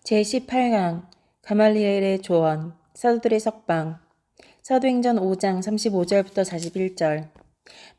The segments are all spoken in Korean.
제18강 가말리엘의 조언 사도들의 석방 사도행전 5장 35절부터 41절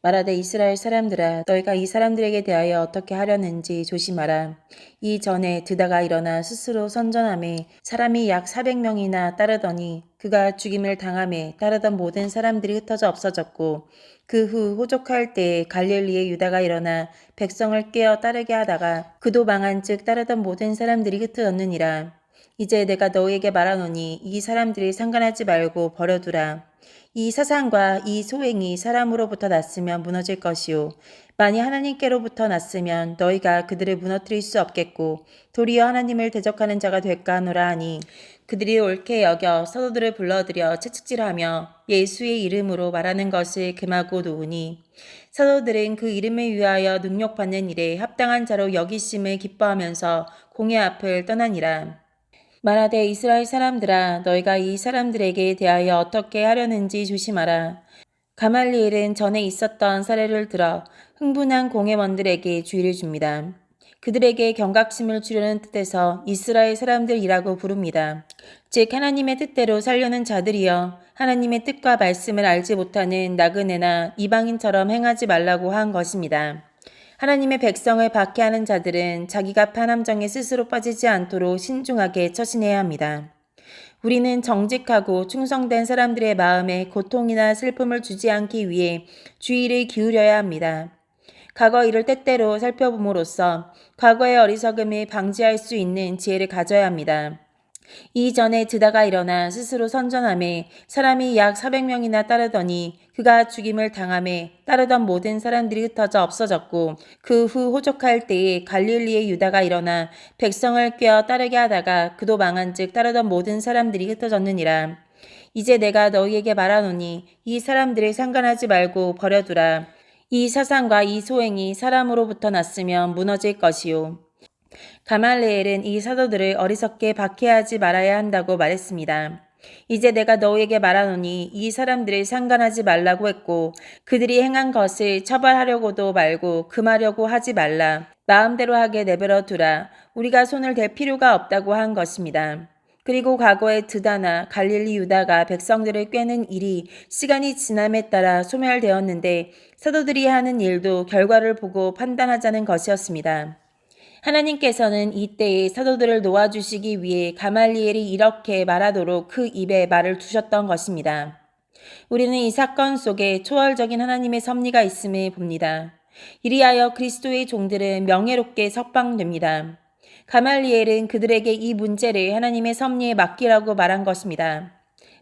말하되 이스라엘 사람들아 너희가 이 사람들에게 대하여 어떻게 하려는지 조심하라. 이전에 드다가 일어나 스스로 선전함에 사람이 약 400명이나 따르더니 그가 죽임을 당함에 따르던 모든 사람들이 흩어져 없어졌고 그 후 호족할 때에 갈릴리의 유다가 일어나 백성을 깨어 따르게 하다가 그도 망한 즉 따르던 모든 사람들이 흩어졌느니라. 이제 내가 너희에게 말하노니 이 사람들이 상관하지 말고 버려두라. 이 사상과 이 소행이 사람으로부터 났으면 무너질 것이요 만일 하나님께로부터 났으면 너희가 그들을 무너뜨릴 수 없겠고 도리어 하나님을 대적하는 자가 될까 하노라 하니 그들이 옳게 여겨 사도들을 불러들여 채찍질하며 예수의 이름으로 말하는 것을 금하고 놓으니 사도들은 그 이름을 위하여 능욕받는 일에 합당한 자로 여기심을 기뻐하면서 공회 앞을 떠나니라. 말하되 이스라엘 사람들아 너희가 이 사람들에게 대하여 어떻게 하려는지 조심하라. 가말리엘은 전에 있었던 사례를 들어 흥분한 공회원들에게 주의를 줍니다. 그들에게 경각심을 주려는 뜻에서 이스라엘 사람들이라고 부릅니다. 즉 하나님의 뜻대로 살려는 자들이여 하나님의 뜻과 말씀을 알지 못하는 나그네나 이방인처럼 행하지 말라고 한 것입니다. 하나님의 백성을 박해하는 자들은 자기가 파남정에 스스로 빠지지 않도록 신중하게 처신해야 합니다. 우리는 정직하고 충성된 사람들의 마음에 고통이나 슬픔을 주지 않기 위해 주의를 기울여야 합니다. 과거 일을 때때로 살펴봄으로써 과거의 어리석음을 방지할 수 있는 지혜를 가져야 합니다. 이전에 드다가 일어나 스스로 선전함에 사람이 약 400명이나 따르더니 그가 죽임을 당함에 따르던 모든 사람들이 흩어져 없어졌고 그 후 호족할 때에 갈릴리의 유다가 일어나 백성을 꿰어 따르게 하다가 그도 망한즉 따르던 모든 사람들이 흩어졌느니라. 이제 내가 너희에게 말하노니 이 사람들을 상관하지 말고 버려두라. 이 사상과 이 소행이 사람으로부터 났으면 무너질 것이요 가말리엘은 이 사도들을 어리석게 박해하지 말아야 한다고 말했습니다. 이제 내가 너희에게 말하노니 이 사람들을 상관하지 말라고 했고 그들이 행한 것을 처벌하려고도 말고 금하려고 하지 말라. 마음대로 하게 내버려 두라. 우리가 손을 댈 필요가 없다고 한 것입니다. 그리고 과거에 드다나 갈릴리 유다가 백성들을 꿰는 일이 시간이 지남에 따라 소멸되었는데 사도들이 하는 일도 결과를 보고 판단하자는 것이었습니다. 하나님께서는 이때에 사도들을 놓아주시기 위해 가말리엘이 이렇게 말하도록 그 입에 말을 두셨던 것입니다. 우리는 이 사건 속에 초월적인 하나님의 섭리가 있음을 봅니다. 이리하여 그리스도의 종들은 명예롭게 석방됩니다. 가말리엘은 그들에게 이 문제를 하나님의 섭리에 맡기라고 말한 것입니다.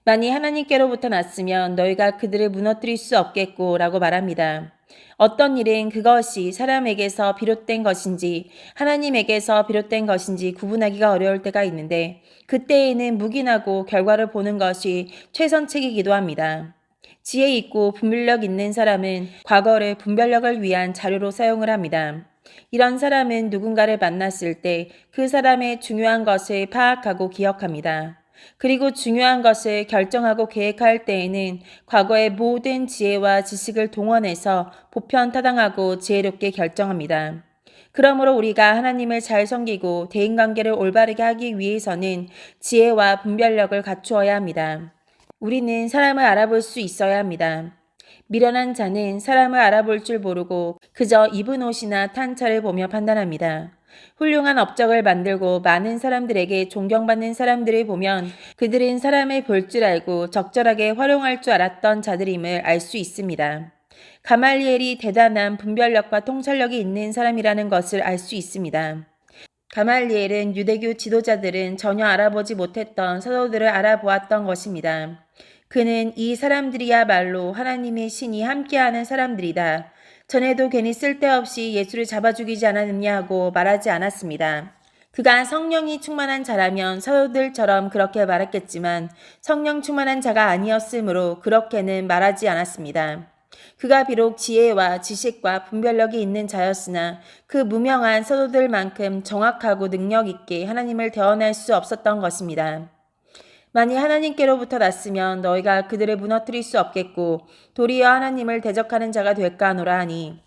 만일 하나님께로부터 났으면 너희가 그들을 무너뜨릴 수 없겠고 라고 말합니다. 어떤 일은 그것이 사람에게서 비롯된 것인지 하나님에게서 비롯된 것인지 구분하기가 어려울 때가 있는데 그때에는 묵인하고 결과를 보는 것이 최선책이기도 합니다. 지혜 있고 분별력 있는 사람은 과거를 분별력을 위한 자료로 사용을 합니다. 이런 사람은 누군가를 만났을 때 그 사람의 중요한 것을 파악하고 기억합니다. 그리고 중요한 것을 결정하고 계획할 때에는 과거의 모든 지혜와 지식을 동원해서 보편타당하고 지혜롭게 결정합니다. 그러므로 우리가 하나님을 잘 섬기고 대인관계를 올바르게 하기 위해서는 지혜와 분별력을 갖추어야 합니다. 우리는 사람을 알아볼 수 있어야 합니다. 미련한 자는 사람을 알아볼 줄 모르고 그저 입은 옷이나 탄 차를 보며 판단합니다. 훌륭한 업적을 만들고 많은 사람들에게 존경받는 사람들을 보면 그들은 사람을 볼 줄 알고 적절하게 활용할 줄 알았던 자들임을 알 수 있습니다. 가말리엘이 대단한 분별력과 통찰력이 있는 사람이라는 것을 알 수 있습니다. 가말리엘은 유대교 지도자들은 전혀 알아보지 못했던 사도들을 알아보았던 것입니다. 그는 이 사람들이야말로 하나님의 신이 함께하는 사람들이다. 전에도 괜히 쓸데없이 예수를 잡아 죽이지 않았느냐고 말하지 않았습니다. 그가 성령이 충만한 자라면 사도들처럼 그렇게 말했겠지만 성령 충만한 자가 아니었으므로 그렇게는 말하지 않았습니다. 그가 비록 지혜와 지식과 분별력이 있는 자였으나 그 무명한 사도들만큼 정확하고 능력 있게 하나님을 대언할 수 없었던 것입니다. 만일 하나님께로부터 났으면 너희가 그들을 무너뜨릴 수 없겠고 도리어 하나님을 대적하는 자가 될까 하노라 하니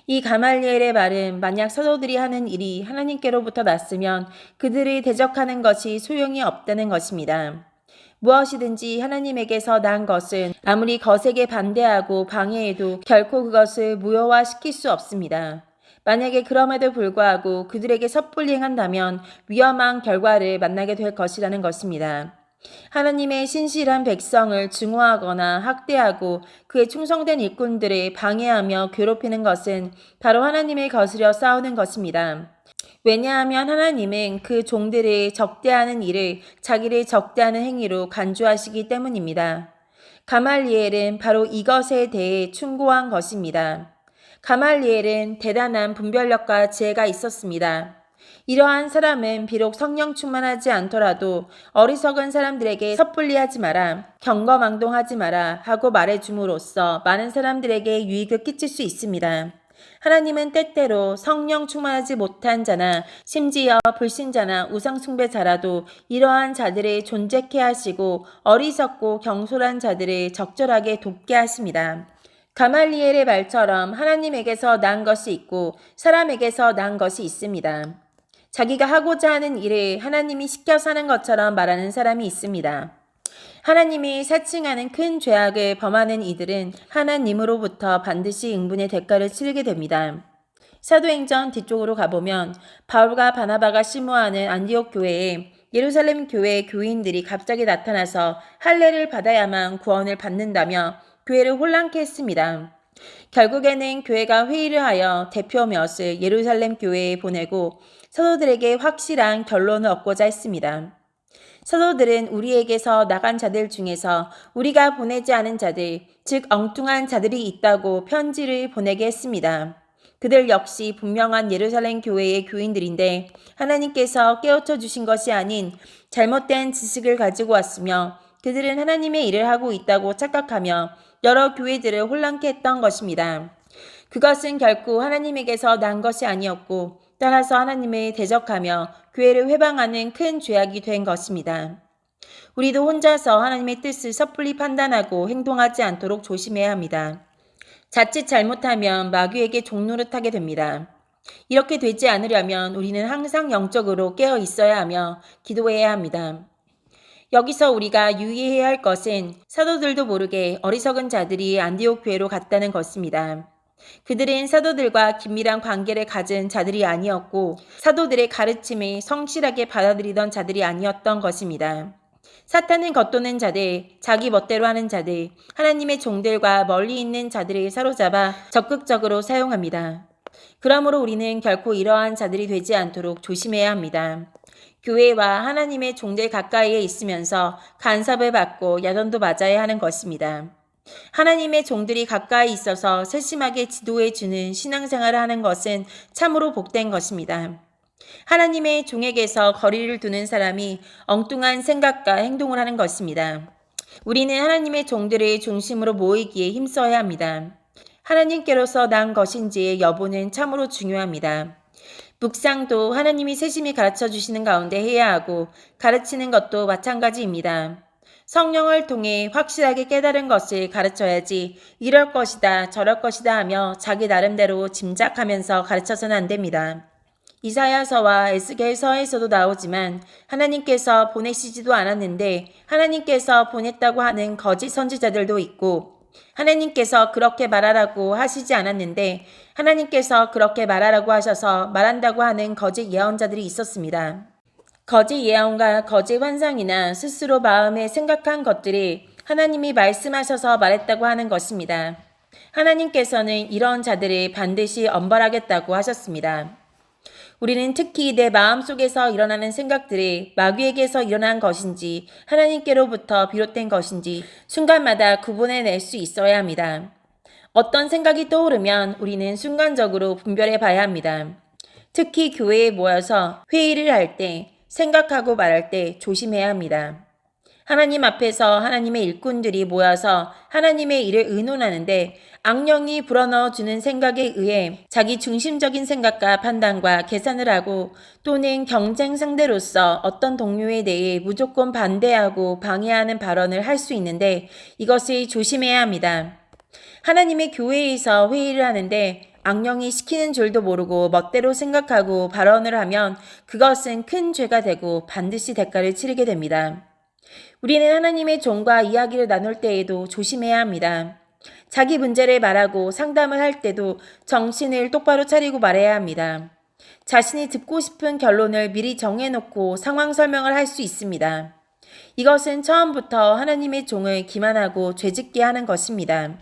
이 가말리엘의 말은 만약 사도들이 하는 일이 하나님께로부터 났으면 그들을 대적하는 것이 소용이 없다는 것입니다. 무엇이든지 하나님에게서 난 것은 아무리 거세게 반대하고 방해해도 결코 그것을 무효화시킬 수 없습니다. 만약에 그럼에도 불구하고 그들에게 섣불리 행한다면 위험한 결과를 만나게 될 것이라는 것입니다. 하나님의 신실한 백성을 증오하거나 학대하고 그에 충성된 일꾼들을 방해하며 괴롭히는 것은 바로 하나님을 거스려 싸우는 것입니다. 왜냐하면 하나님은 그 종들을 적대하는 일을 자기를 적대하는 행위로 간주하시기 때문입니다. 가말리엘은 바로 이것에 대해 충고한 것입니다. 가말리엘은 대단한 분별력과 지혜가 있었습니다. 이러한 사람은 비록 성령 충만하지 않더라도 어리석은 사람들에게 섣불리 하지 마라, 경거망동하지 마라 하고 말해줌으로써 많은 사람들에게 유익을 끼칠 수 있습니다. 하나님은 때때로 성령 충만하지 못한 자나 심지어 불신자나 우상숭배자라도 이러한 자들을 존재케 하시고 어리석고 경솔한 자들을 적절하게 돕게 하십니다. 가말리엘의 말처럼 하나님에게서 난 것이 있고 사람에게서 난 것이 있습니다. 자기가 하고자 하는 일을 하나님이 시켜서 하는 것처럼 말하는 사람이 있습니다. 하나님이 사칭하는 큰 죄악을 범하는 이들은 하나님으로부터 반드시 응분의 대가를 치르게 됩니다. 사도행전 뒤쪽으로 가보면 바울과 바나바가 심호하는 안디옥 교회에 예루살렘 교회 교인들이 갑자기 나타나서 할례를 받아야만 구원을 받는다며 교회를 혼란케 했습니다. 결국에는 교회가 회의를 하여 대표 몇을 예루살렘 교회에 보내고 사도들에게 확실한 결론을 얻고자 했습니다. 사도들은 우리에게서 나간 자들 중에서 우리가 보내지 않은 자들, 즉 엉뚱한 자들이 있다고 편지를 보내게 했습니다. 그들 역시 분명한 예루살렘 교회의 교인들인데 하나님께서 깨우쳐 주신 것이 아닌 잘못된 지식을 가지고 왔으며 그들은 하나님의 일을 하고 있다고 착각하며 여러 교회들을 혼란케 했던 것입니다. 그것은 결코 하나님에게서 난 것이 아니었고 따라서 하나님을 대적하며 교회를 회방하는 큰 죄악이 된 것입니다. 우리도 혼자서 하나님의 뜻을 섣불리 판단하고 행동하지 않도록 조심해야 합니다. 자칫 잘못하면 마귀에게 종노릇하게 됩니다. 이렇게 되지 않으려면 우리는 항상 영적으로 깨어 있어야 하며 기도해야 합니다. 여기서 우리가 유의해야 할 것은 사도들도 모르게 어리석은 자들이 안디옥 교회로 갔다는 것입니다. 그들은 사도들과 긴밀한 관계를 가진 자들이 아니었고 사도들의 가르침을 성실하게 받아들이던 자들이 아니었던 것입니다. 사탄은 겉도는 자들, 자기 멋대로 하는 자들, 하나님의 종들과 멀리 있는 자들을 사로잡아 적극적으로 사용합니다. 그러므로 우리는 결코 이러한 자들이 되지 않도록 조심해야 합니다. 교회와 하나님의 종들 가까이에 있으면서 간섭을 받고 야단도 맞아야 하는 것입니다. 하나님의 종들이 가까이 있어서 세심하게 지도해 주는 신앙생활을 하는 것은 참으로 복된 것입니다. 하나님의 종에게서 거리를 두는 사람이 엉뚱한 생각과 행동을 하는 것입니다. 우리는 하나님의 종들을 중심으로 모이기에 힘써야 합니다. 하나님께로서 난 것인지의 여부는 참으로 중요합니다. 묵상도 하나님이 세심히 가르쳐 주시는 가운데 해야 하고 가르치는 것도 마찬가지입니다. 성령을 통해 확실하게 깨달은 것을 가르쳐야지 이럴 것이다 저럴 것이다 하며 자기 나름대로 짐작하면서 가르쳐서는 안 됩니다. 이사야서와 에스겔서에서도 나오지만 하나님께서 보내시지도 않았는데 하나님께서 보냈다고 하는 거짓 선지자들도 있고 하나님께서 그렇게 말하라고 하시지 않았는데 하나님께서 그렇게 말하라고 하셔서 말한다고 하는 거짓 예언자들이 있었습니다. 거짓 예언과 거짓 환상이나 스스로 마음에 생각한 것들이 하나님이 말씀하셔서 말했다고 하는 것입니다. 하나님께서는 이런 자들을 반드시 엄벌하겠다고 하셨습니다. 우리는 특히 내 마음속에서 일어나는 생각들이 마귀에게서 일어난 것인지 하나님께로부터 비롯된 것인지 순간마다 구분해낼 수 있어야 합니다. 어떤 생각이 떠오르면 우리는 순간적으로 분별해 봐야 합니다. 특히 교회에 모여서 회의를 할 때, 생각하고 말할 때 조심해야 합니다. 하나님 앞에서 하나님의 일꾼들이 모여서 하나님의 일을 의논하는데 악령이 불어넣어 주는 생각에 의해 자기 중심적인 생각과 판단과 계산을 하고 또는 경쟁 상대로서 어떤 동료에 대해 무조건 반대하고 방해하는 발언을 할 수 있는데 이것을 조심해야 합니다. 하나님의 교회에서 회의를 하는데 악령이 시키는 줄도 모르고 멋대로 생각하고 발언을 하면 그것은 큰 죄가 되고 반드시 대가를 치르게 됩니다. 우리는 하나님의 종과 이야기를 나눌 때에도 조심해야 합니다. 자기 문제를 말하고 상담을 할 때도 정신을 똑바로 차리고 말해야 합니다. 자신이 듣고 싶은 결론을 미리 정해놓고 상황 설명을 할 수 있습니다. 이것은 처음부터 하나님의 종을 기만하고 죄짓게 하는 것입니다.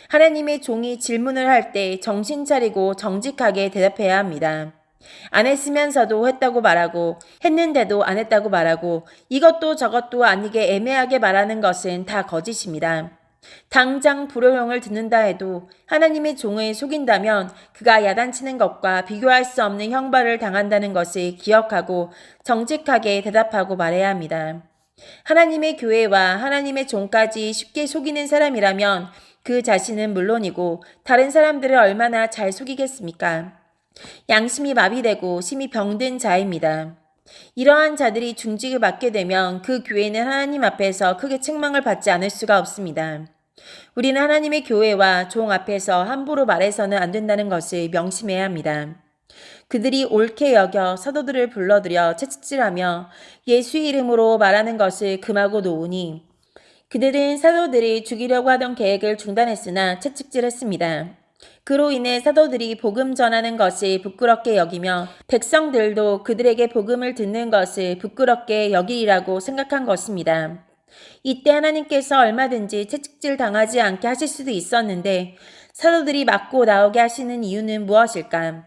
하나님의 종이 질문을 할 때 정신 차리고 정직하게 대답해야 합니다. 안 했으면서도 했다고 말하고 했는데도 안 했다고 말하고 이것도 저것도 아니게 애매하게 말하는 것은 다 거짓입니다. 당장 불효령을 듣는다 해도 하나님의 종을 속인다면 그가 야단치는 것과 비교할 수 없는 형벌을 당한다는 것을 기억하고 정직하게 대답하고 말해야 합니다. 하나님의 교회와 하나님의 종까지 쉽게 속이는 사람이라면 그 자신은 물론이고 다른 사람들을 얼마나 잘 속이겠습니까? 양심이 마비되고 심히 병든 자입니다. 이러한 자들이 중직을 맡게 되면 그 교회는 하나님 앞에서 크게 책망을 받지 않을 수가 없습니다. 우리는 하나님의 교회와 종 앞에서 함부로 말해서는 안 된다는 것을 명심해야 합니다. 그들이 옳게 여겨 사도들을 불러들여 채찍질하며 예수의 이름으로 말하는 것을 금하고 놓으니 그들은 사도들이 죽이려고 하던 계획을 중단했으나 채찍질했습니다. 그로 인해 사도들이 복음 전하는 것을 부끄럽게 여기며 백성들도 그들에게 복음을 듣는 것을 부끄럽게 여기리라고 생각한 것입니다. 이때 하나님께서 얼마든지 채찍질 당하지 않게 하실 수도 있었는데 사도들이 맞고 나오게 하시는 이유는 무엇일까?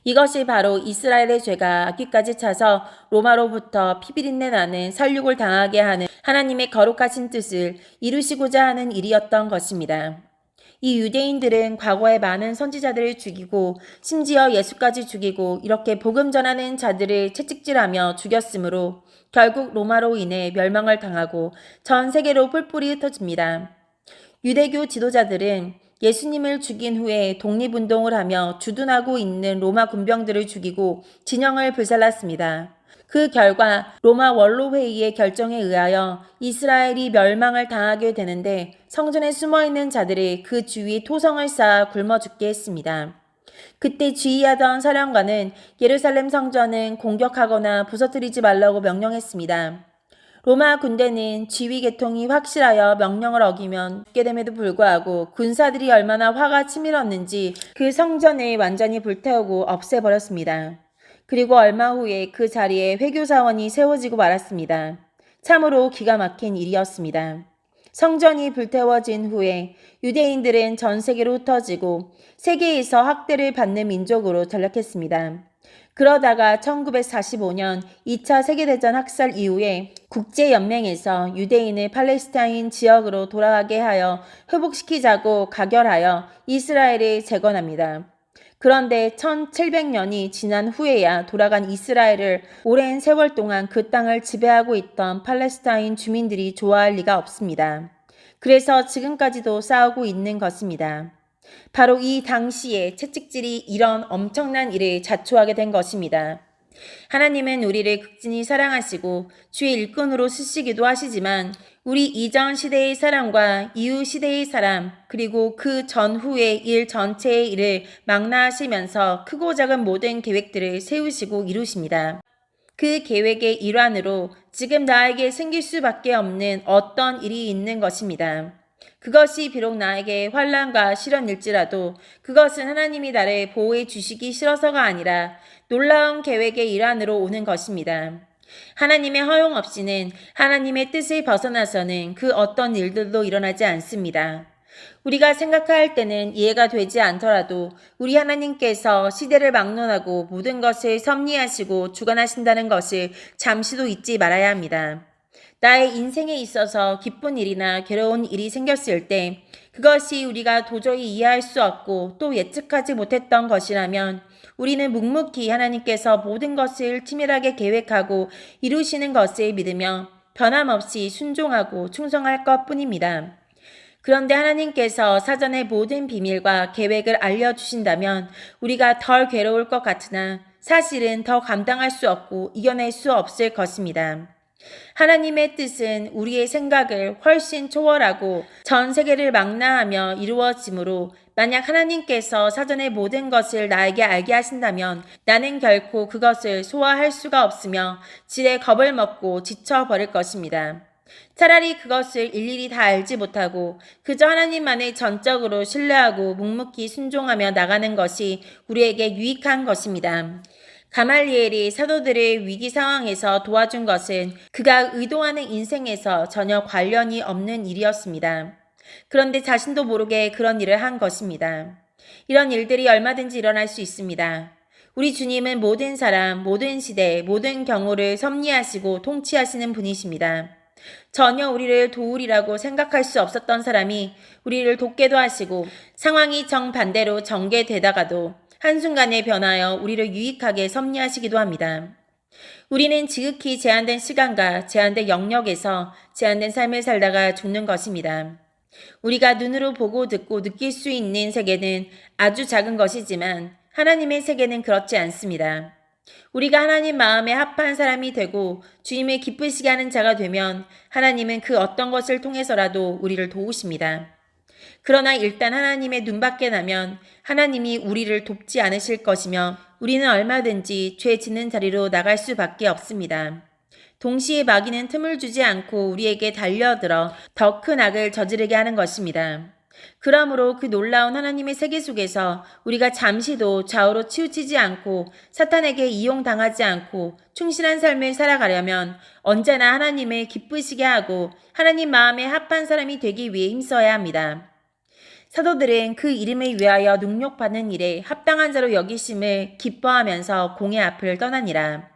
이것이 바로 이스라엘의 죄가 악기까지 차서 로마로부터 피비린내 나는 살육을 당하게 하는 하나님의 거룩하신 뜻을 이루시고자 하는 일이었던 것입니다. 이 유대인들은 과거에 많은 선지자들을 죽이고 심지어 예수까지 죽이고 이렇게 복음 전하는 자들을 채찍질하며 죽였으므로 결국 로마로 인해 멸망을 당하고 전 세계로 뿔뿔이 흩어집니다. 유대교 지도자들은 예수님을 죽인 후에 독립운동을 하며 주둔하고 있는 로마 군병들을 죽이고 진영을 불살랐습니다. 그 결과 로마 원로회의의 결정에 의하여 이스라엘이 멸망을 당하게 되는데 성전에 숨어있는 자들이 그 주위 토성을 쌓아 굶어 죽게 했습니다. 그때 지휘하던 사령관은 예루살렘 성전은 공격하거나 부서뜨리지 말라고 명령했습니다. 로마 군대는 지휘 계통이 확실하여 명령을 어기면 죽게 됨에도 불구하고 군사들이 얼마나 화가 치밀었는지 그 성전을 완전히 불태우고 없애버렸습니다. 그리고 얼마 후에 그 자리에 회교사원이 세워지고 말았습니다. 참으로 기가 막힌 일이었습니다. 성전이 불태워진 후에 유대인들은 전 세계로 흩어지고 세계에서 학대를 받는 민족으로 전락했습니다. 그러다가 1945년 2차 세계대전 학살 이후에 국제연맹에서 유대인을 팔레스타인 지역으로 돌아가게 하여 회복시키자고 가결하여 이스라엘을 재건합니다. 그런데 1700년이 지난 후에야 돌아간 이스라엘을 오랜 세월 동안 그 땅을 지배하고 있던 팔레스타인 주민들이 좋아할 리가 없습니다. 그래서 지금까지도 싸우고 있는 것입니다. 바로 이 당시에 채찍질이 이런 엄청난 일을 자초하게 된 것입니다. 하나님은 우리를 극진히 사랑하시고 주의 일꾼으로 쓰시기도 하시지만 우리 이전 시대의 사람과 이후 시대의 사람 그리고 그 전후의 일 전체의 일을 망라하시면서 크고 작은 모든 계획들을 세우시고 이루십니다. 그 계획의 일환으로 지금 나에게 생길 수밖에 없는 어떤 일이 있는 것입니다. 그것이 비록 나에게 환난과 시련일지라도 그것은 하나님이 나를 보호해 주시기 싫어서가 아니라 놀라운 계획의 일환으로 오는 것입니다. 하나님의 허용 없이는 하나님의 뜻을 벗어나서는 그 어떤 일들도 일어나지 않습니다. 우리가 생각할 때는 이해가 되지 않더라도 우리 하나님께서 시대를 막론하고 모든 것을 섭리하시고 주관하신다는 것을 잠시도 잊지 말아야 합니다. 나의 인생에 있어서 기쁜 일이나 괴로운 일이 생겼을 때 그것이 우리가 도저히 이해할 수 없고 또 예측하지 못했던 것이라면 우리는 묵묵히 하나님께서 모든 것을 치밀하게 계획하고 이루시는 것을 믿으며 변함없이 순종하고 충성할 것뿐입니다. 그런데 하나님께서 사전에 모든 비밀과 계획을 알려주신다면 우리가 덜 괴로울 것 같으나 사실은 더 감당할 수 없고 이겨낼 수 없을 것입니다. 하나님의 뜻은 우리의 생각을 훨씬 초월하고 전 세계를 망라하며 이루어지므로 만약 하나님께서 사전에 모든 것을 나에게 알게 하신다면 나는 결코 그것을 소화할 수가 없으며 지레 겁을 먹고 지쳐버릴 것입니다. 차라리 그것을 일일이 다 알지 못하고 그저 하나님만을 전적으로 신뢰하고 묵묵히 순종하며 나가는 것이 우리에게 유익한 것입니다. 가말리엘이 사도들을 위기 상황에서 도와준 것은 그가 의도하는 인생에서 전혀 관련이 없는 일이었습니다. 그런데 자신도 모르게 그런 일을 한 것입니다. 이런 일들이 얼마든지 일어날 수 있습니다. 우리 주님은 모든 사람, 모든 시대, 모든 경우를 섭리하시고 통치하시는 분이십니다. 전혀 우리를 도우리라고 생각할 수 없었던 사람이 우리를 돕게도 하시고 상황이 정반대로 전개되다가도 한순간에 변하여 우리를 유익하게 섭리하시기도 합니다. 우리는 지극히 제한된 시간과 제한된 영역에서 제한된 삶을 살다가 죽는 것입니다. 우리가 눈으로 보고 듣고 느낄 수 있는 세계는 아주 작은 것이지만 하나님의 세계는 그렇지 않습니다. 우리가 하나님 마음에 합한 사람이 되고 주님을 기쁘시게 하는 자가 되면 하나님은 그 어떤 것을 통해서라도 우리를 도우십니다. 그러나 일단 하나님의 눈밖에 나면 하나님이 우리를 돕지 않으실 것이며 우리는 얼마든지 죄 짓는 자리로 나갈 수밖에 없습니다. 동시에 마귀는 틈을 주지 않고 우리에게 달려들어 더 큰 악을 저지르게 하는 것입니다. 그러므로 그 놀라운 하나님의 세계 속에서 우리가 잠시도 좌우로 치우치지 않고 사탄에게 이용당하지 않고 충실한 삶을 살아가려면 언제나 하나님을 기쁘시게 하고 하나님 마음에 합한 사람이 되기 위해 힘써야 합니다. 사도들은 그 이름을 위하여 능욕받는 일에 합당한 자로 여기심을 기뻐하면서 공의 앞을 떠나니라.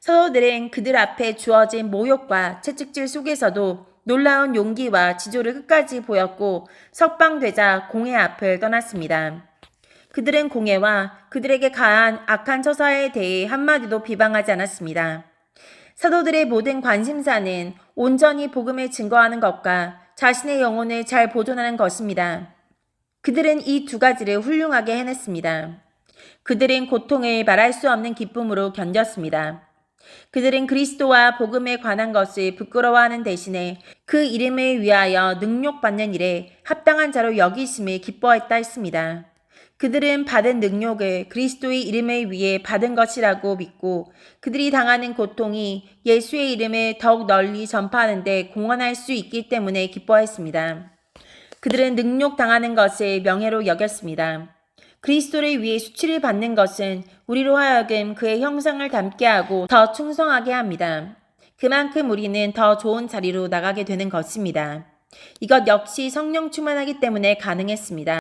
사도들은 그들 앞에 주어진 모욕과 채찍질 속에서도 놀라운 용기와 지조를 끝까지 보였고 석방되자 공회 앞을 떠났습니다. 그들은 공회와 그들에게 가한 악한 처사에 대해 한마디도 비방하지 않았습니다. 사도들의 모든 관심사는 온전히 복음을 증거하는 것과 자신의 영혼을 잘 보존하는 것입니다. 그들은 이 두 가지를 훌륭하게 해냈습니다. 그들은 고통을 말할 수 없는 기쁨으로 견뎠습니다. 그들은 그리스도와 복음에 관한 것을 부끄러워하는 대신에 그 이름을 위하여 능욕받는 일에 합당한 자로 여기심을 기뻐했다 했습니다. 그들은 받은 능욕을 그리스도의 이름을 위해 받은 것이라고 믿고 그들이 당하는 고통이 예수의 이름을 더욱 널리 전파하는 데 공헌할 수 있기 때문에 기뻐했습니다. 그들은 능욕당하는 것을 명예로 여겼습니다. 그리스도를 위해 수치를 받는 것은 우리로 하여금 그의 형상을 닮게 하고 더 충성하게 합니다. 그만큼 우리는 더 좋은 자리로 나가게 되는 것입니다. 이것 역시 성령 충만하기 때문에 가능했습니다.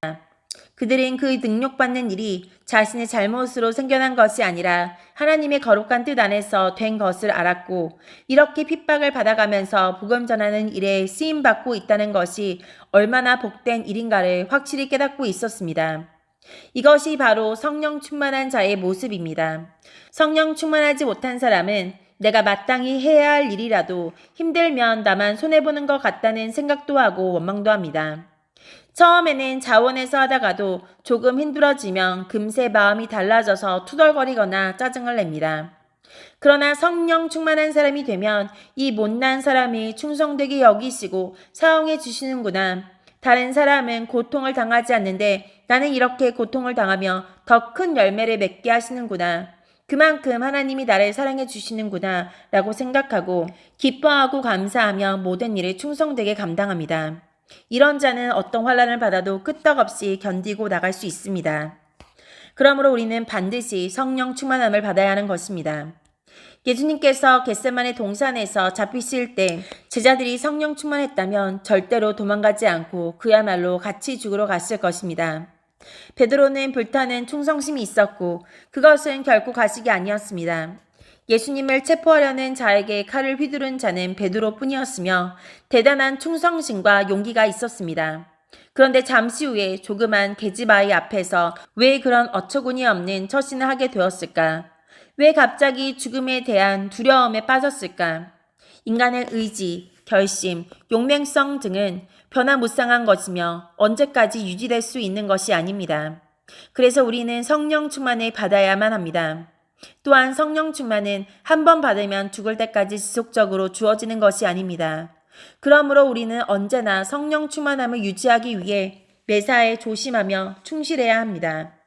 그들은 그 능욕받는 일이 자신의 잘못으로 생겨난 것이 아니라 하나님의 거룩한 뜻 안에서 된 것을 알았고 이렇게 핍박을 받아가면서 복음 전하는 일에 쓰임받고 있다는 것이 얼마나 복된 일인가를 확실히 깨닫고 있었습니다. 이것이 바로 성령 충만한 자의 모습입니다. 성령 충만하지 못한 사람은 내가 마땅히 해야 할 일이라도 힘들면 나만 손해보는 것 같다는 생각도 하고 원망도 합니다. 처음에는 자원해서 하다가도 조금 힘들어지면 금세 마음이 달라져서 투덜거리거나 짜증을 냅니다. 그러나 성령 충만한 사람이 되면 이 못난 사람이 충성되게 여기시고 사용해 주시는구나. 다른 사람은 고통을 당하지 않는데 나는 이렇게 고통을 당하며 더 큰 열매를 맺게 하시는구나. 그만큼 하나님이 나를 사랑해 주시는구나 라고 생각하고 기뻐하고 감사하며 모든 일을 충성되게 감당합니다. 이런 자는 어떤 환난을 받아도 끄떡없이 견디고 나갈 수 있습니다. 그러므로 우리는 반드시 성령 충만함을 받아야 하는 것입니다. 예수님께서 겟세마네 동산에서 잡히실 때 제자들이 성령 충만했다면 절대로 도망가지 않고 그야말로 같이 죽으러 갔을 것입니다. 베드로는 불타는 충성심이 있었고 그것은 결코 가식이 아니었습니다. 예수님을 체포하려는 자에게 칼을 휘두른 자는 베드로뿐이었으며 대단한 충성심과 용기가 있었습니다. 그런데 잠시 후에 조그만 계집아이 앞에서 왜 그런 어처구니 없는 처신을 하게 되었을까? 왜 갑자기 죽음에 대한 두려움에 빠졌을까? 인간의 의지, 결심, 용맹성 등은 변화무쌍한 것이며 언제까지 유지될 수 있는 것이 아닙니다. 그래서 우리는 성령 충만을 받아야만 합니다. 또한 성령 충만은 한 번 받으면 죽을 때까지 지속적으로 주어지는 것이 아닙니다. 그러므로 우리는 언제나 성령 충만함을 유지하기 위해 매사에 조심하며 충실해야 합니다.